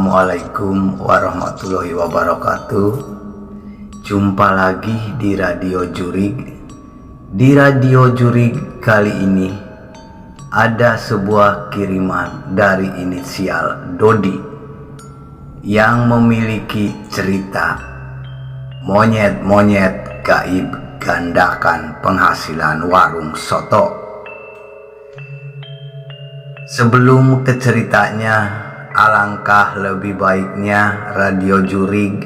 Assalamualaikum warahmatullahi wabarakatuh. Jumpa lagi di Radio Jurig. Di Radio Jurig kali ini ada sebuah kiriman dari inisial Dodi yang memiliki cerita monyet-monyet gaib gandakan penghasilan warung soto. Sebelum ke ceritanya, alangkah lebih baiknya Radio Jurig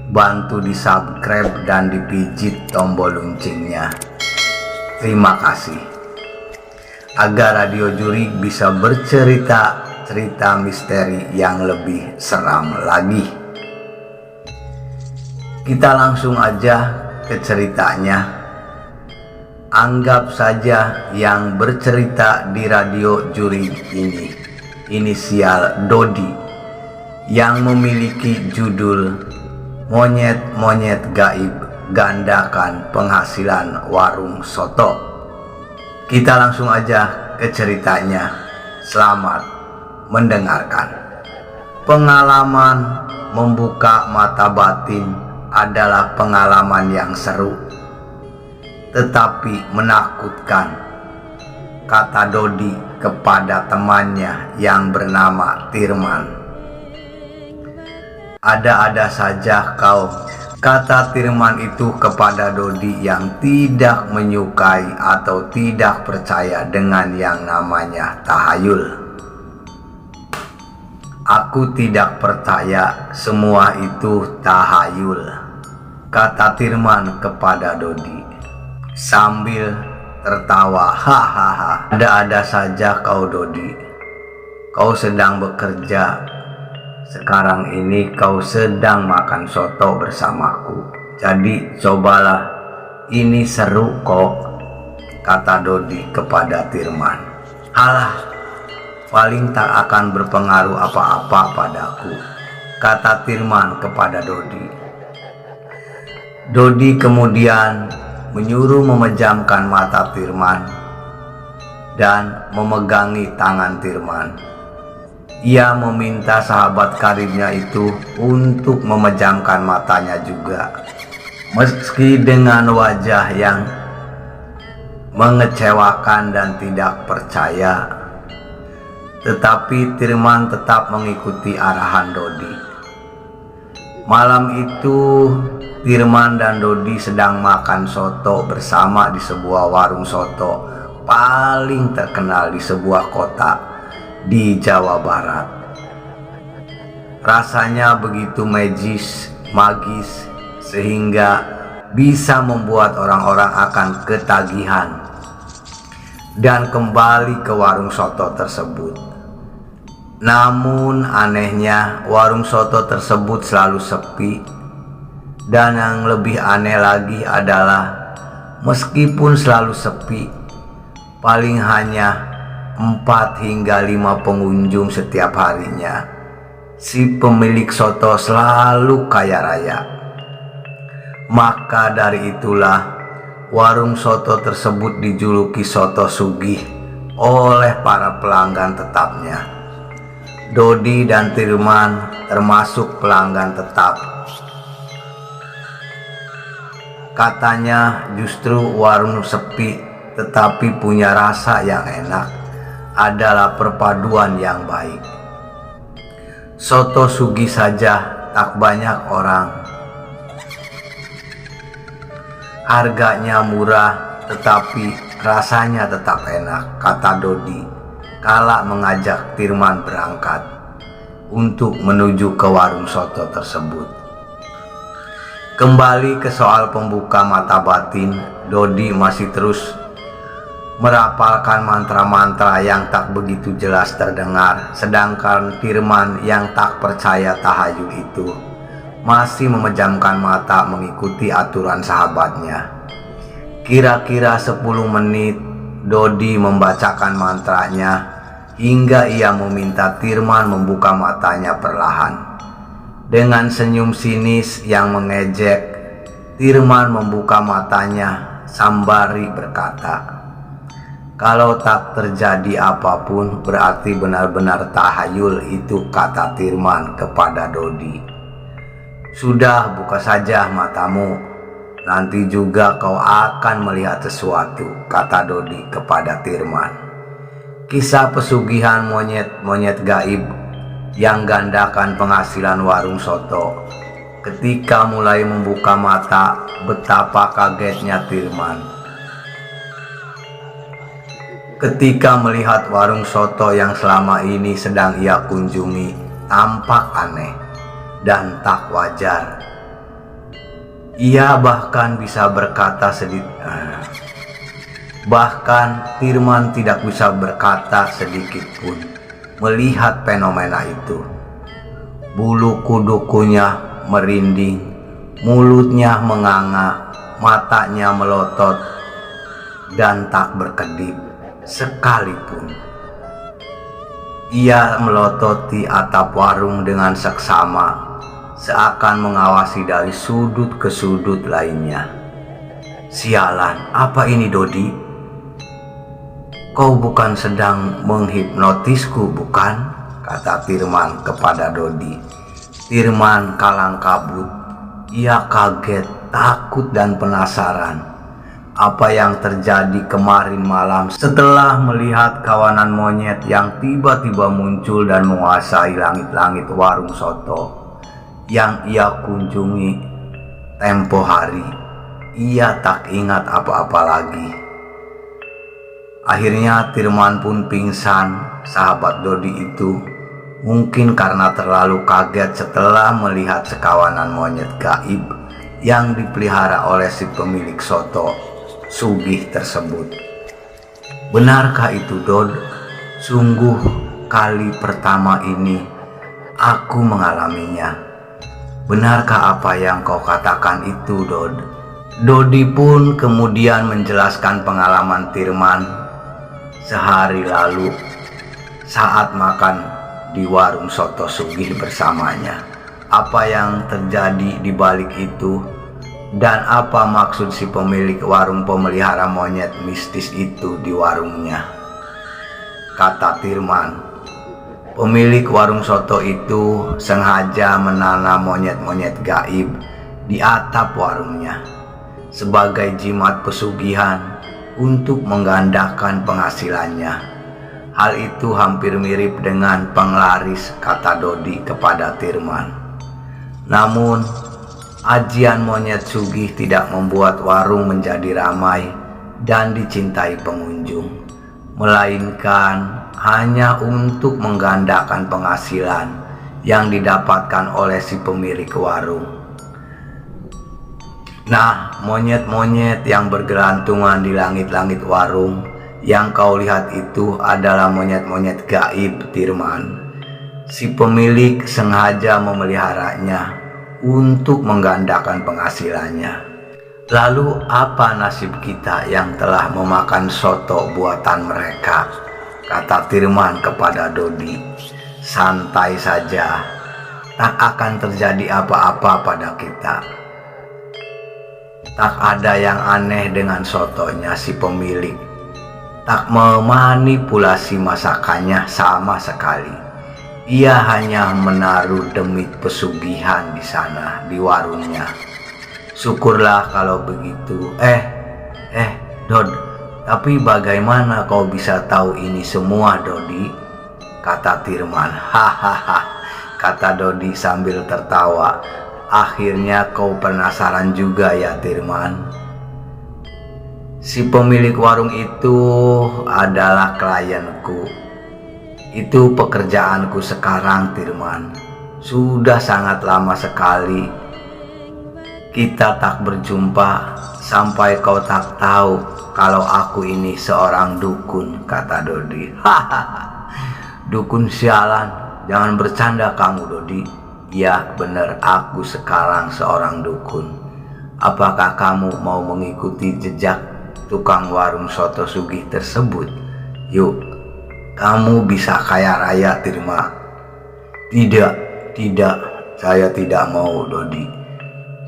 bantu di subscribe dan dipijit tombol loncengnya. Terima kasih. Agar Radio Jurig bisa bercerita cerita misteri yang lebih seram lagi. Kita langsung aja ke ceritanya. Anggap saja yang bercerita di Radio Jurig ini inisial Dodi yang memiliki judul Monyet-monyet gaib gandakan penghasilan warung soto. Kita langsung aja ke ceritanya. Selamat mendengarkan. Pengalaman membuka mata batin adalah pengalaman yang seru tetapi menakutkan, kata Dodi kepada temannya yang bernama Tirman. Ada-ada saja kau, kata Tirman itu kepada Dodi yang tidak menyukai atau tidak percaya dengan yang namanya tahayul. Aku tidak percaya semua itu tahayul, kata Tirman kepada Dodi sambil tertawa. Hahaha, ada-ada saja kau Dodi. Kau sedang bekerja. Sekarang ini kau sedang makan soto bersamaku. Jadi cobalah, ini seru kok, kata Dodi kepada Tirman. Alah, paling tak akan berpengaruh apa-apa padaku, kata Tirman kepada Dodi. Dodi kemudian menyuruh memejamkan mata Tirman dan memegangi tangan Tirman. Ia meminta sahabat karibnya itu untuk memejamkan matanya juga. Meski dengan wajah yang mengecewakan dan tidak percaya, tetapi Tirman tetap mengikuti arahan Dodi. Malam itu Tirman dan Dodi sedang makan soto bersama di sebuah warung soto paling terkenal di sebuah kota di Jawa Barat. Rasanya begitu magis sehingga bisa membuat orang-orang akan ketagihan dan kembali ke warung soto tersebut. Namun anehnya warung soto tersebut selalu sepi. Dan yang lebih aneh lagi adalah meskipun selalu sepi, paling hanya 4 hingga 5 pengunjung setiap harinya, si pemilik soto selalu kaya raya. Maka dari itulah warung soto tersebut dijuluki soto sugih oleh para pelanggan tetapnya. Dodi dan Tirman termasuk pelanggan tetap. Katanya justru warung sepi tetapi punya rasa yang enak adalah perpaduan yang baik. Soto sugih saja tak banyak orang. Harganya murah tetapi rasanya tetap enak, kata Dodi kala mengajak Tirman berangkat untuk menuju ke warung soto tersebut. Kembali ke soal pembuka mata batin, Dodi masih terus merapalkan mantra-mantra yang tak begitu jelas terdengar, sedangkan Tirman yang tak percaya tahayul itu masih memejamkan mata mengikuti aturan sahabatnya. Kira-kira 10 menit Dodi membacakan mantranya hingga ia meminta Tirman membuka matanya perlahan. Dengan senyum sinis yang mengejek, Tirman membuka matanya sambari berkata, Kalau tak terjadi apapun berarti benar-benar tahayul itu, kata Tirman kepada Dodi. Sudah, buka saja matamu, nanti juga kau akan melihat sesuatu, kata Dodi kepada Tirman. Kisah pesugihan monyet gaib yang gandakan penghasilan warung soto. Ketika mulai membuka mata, betapa kagetnya Tirman ketika melihat warung soto yang selama ini sedang ia kunjungi tampak aneh dan tak wajar. Ia bahkan bisa berkata Tirman tidak bisa berkata sedikit pun melihat fenomena itu. Bulu kudukunya merinding, mulutnya menganga, matanya melotot dan tak berkedip sekalipun. Ia melototi atap warung dengan seksama, seakan mengawasi dari sudut ke sudut lainnya. Sialan, apa ini Dodi? Kau bukan sedang menghipnotisku, bukan? Kata Tirman kepada Dodi. Tirman kalang kabut. Ia kaget, takut dan penasaran. Apa yang terjadi kemarin malam setelah melihat kawanan monyet yang tiba-tiba muncul dan menguasai langit-langit warung soto yang ia kunjungi tempo hari. Ia tak ingat apa-apa lagi. Akhirnya Tirman pun pingsan. Sahabat Dodi itu mungkin karena terlalu kaget setelah melihat sekawanan monyet gaib yang dipelihara oleh si pemilik soto sugih tersebut. Benarkah itu, Dod? Sungguh kali pertama ini aku mengalaminya. Benarkah apa yang kau katakan itu, Dod? Dodi pun kemudian menjelaskan pengalaman Tirman sehari lalu saat makan di warung soto sugih bersamanya. Apa yang terjadi di balik itu dan apa maksud si pemilik warung pemelihara monyet mistis itu di warungnya. Kata Tirman, pemilik warung soto itu sengaja menanam monyet-monyet gaib di atap warungnya sebagai jimat pesugihan untuk menggandakan penghasilannya. Hal itu hampir mirip dengan penglaris, kata Dodi kepada Tirman. Namun ajian monyet sugih tidak membuat warung menjadi ramai dan dicintai pengunjung, melainkan hanya untuk menggandakan penghasilan yang didapatkan oleh si pemilik warung. Nah, monyet-monyet yang bergelantungan di langit-langit warung yang kau lihat itu adalah monyet-monyet gaib, Tirman. Si pemilik sengaja memeliharanya untuk menggandakan penghasilannya. Lalu apa nasib kita yang telah memakan soto buatan mereka? Kata Tirman kepada Dodi. Santai saja, tak akan terjadi apa-apa pada kita. Tak ada yang aneh dengan sotonya si pemilik. Tak memanipulasi masakannya sama sekali. Ia hanya menaruh demit pesugihan di sana, di warungnya. Syukurlah kalau begitu. Dod, tapi bagaimana kau bisa tahu ini semua, Dodi? Kata Tirman. Hahaha, kata Dodi sambil tertawa. Akhirnya kau penasaran juga ya, Tirman? Si pemilik warung itu adalah klienku. Itu pekerjaanku sekarang, Tirman. Sudah sangat lama sekali kita tak berjumpa sampai kau tak tahu kalau aku ini seorang dukun, kata Dodi. Hahaha, dukun sialan, jangan bercanda kamu, Dodi. Ya benar, aku sekarang seorang dukun. Apakah kamu mau mengikuti jejak tukang warung soto sugih tersebut? Yuk, kamu bisa kaya raya, Tirman. Tidak, saya tidak mau, Dodi.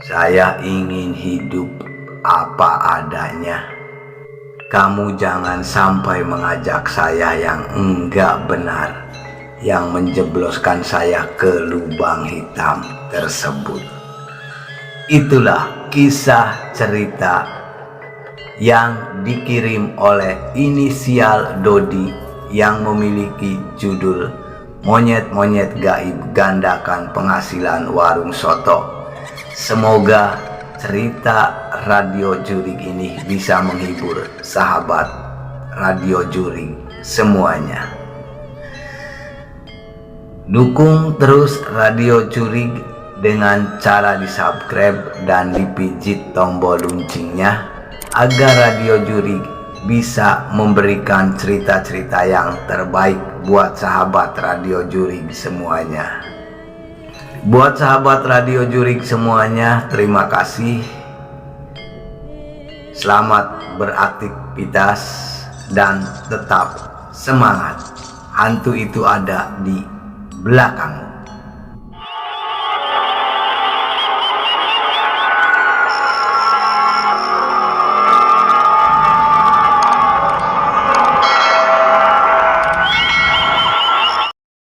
Saya ingin hidup apa adanya. Kamu jangan sampai mengajak saya yang enggak benar, yang menjebloskan saya ke lubang hitam tersebut. Itulah kisah cerita yang dikirim oleh inisial Dodi yang memiliki judul Monyet-monyet gaib gandakan penghasilan warung soto. Semoga cerita Radio Jurig ini bisa menghibur sahabat Radio Jurig semuanya. Dukung terus Radio Jurig dengan cara di-subscribe dan dipijit tombol loncengnya agar Radio Jurig bisa memberikan cerita-cerita yang terbaik buat sahabat Radio Jurig semuanya. Buat sahabat Radio Jurig semuanya, terima kasih. Selamat beraktivitas dan tetap semangat. Hantu itu ada di belakang.